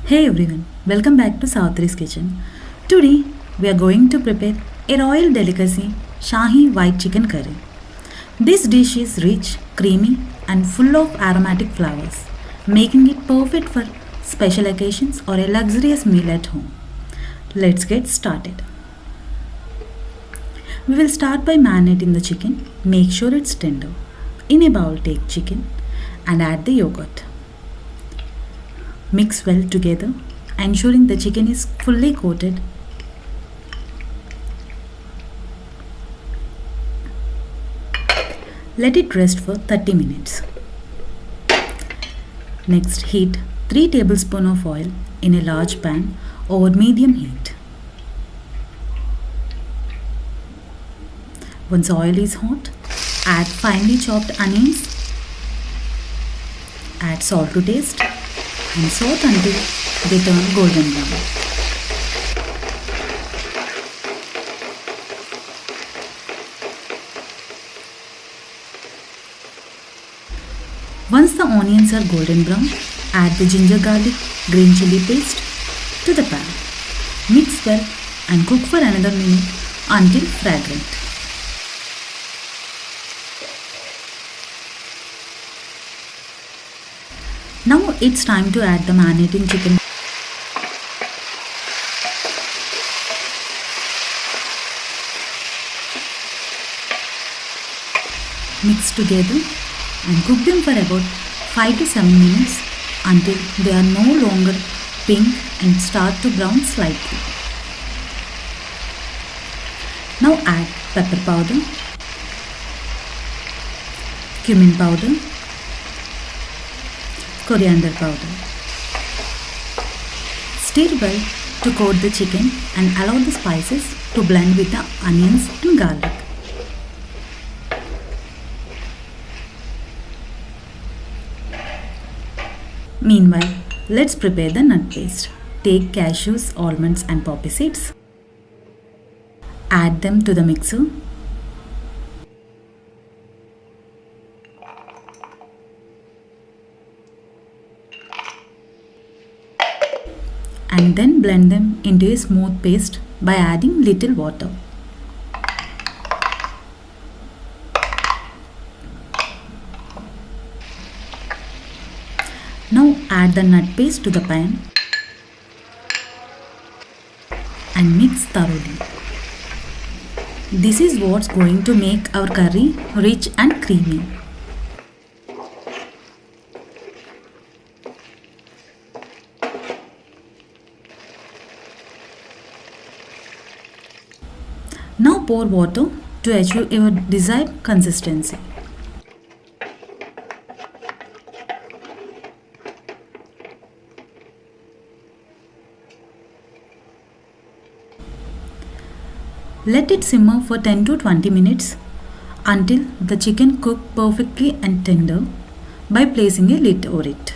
Hey everyone, welcome back to Savitri's Kitchen. Today we are going to prepare a royal delicacy, Shahi White Chicken Curry. This dish is rich, creamy, and full of aromatic flavors, making it perfect for special occasions or a luxurious meal at home. Let's get started. We will start by marinating the chicken. Make sure it's tender. In a bowl, take chicken and add the yogurt. Mix well together, ensuring the chicken is fully coated. Let it rest for 30 minutes. Next, heat 3 tablespoons of oil in a large pan over medium heat. Once oil is hot, add finely chopped onions, add salt to taste, and saute until they turn golden brown. Once the onions are golden brown, add the ginger garlic green chili paste to the pan. Mix well and cook for another minute until fragrant. Now it's time to add the marinating chicken. Mix together and cook them for about 5 to 7 minutes until they are no longer pink and start to brown slightly. Now add pepper powder, cumin powder, coriander powder. Stir well to coat the chicken and allow the spices to blend with the onions and garlic. Meanwhile, let's prepare the nut paste. Take cashews, almonds and poppy seeds. Add them to the mixer. And then blend them into a smooth paste by adding little water. Now add the nut paste to the pan and mix thoroughly. This is what's going to make our curry rich and creamy. Now pour water to achieve your desired consistency. Let it simmer for 10 to 20 minutes until the chicken cooks perfectly and tender by placing a lid over it.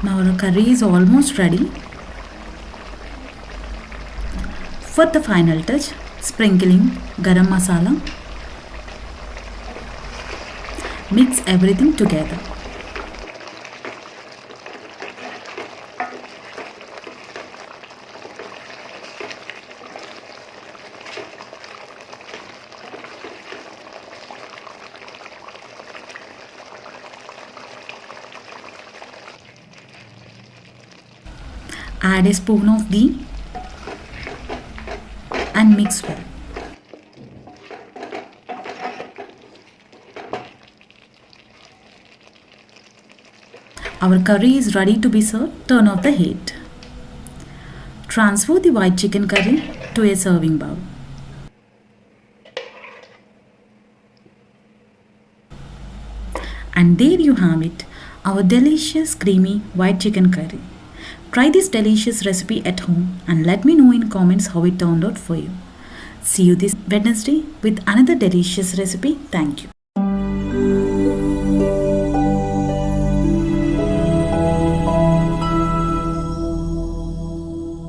Now our curry is almost ready. For the final touch, sprinkling garam masala. Mix everything together. Add a spoon of ghee and mix well. Our curry is ready to be served. Turn off the heat. Transfer the white chicken curry to a serving bowl. And there you have it, our delicious creamy white chicken curry. Try this delicious recipe at home and let me know in comments how it turned out for you. See you this Wednesday with another delicious recipe. Thank you.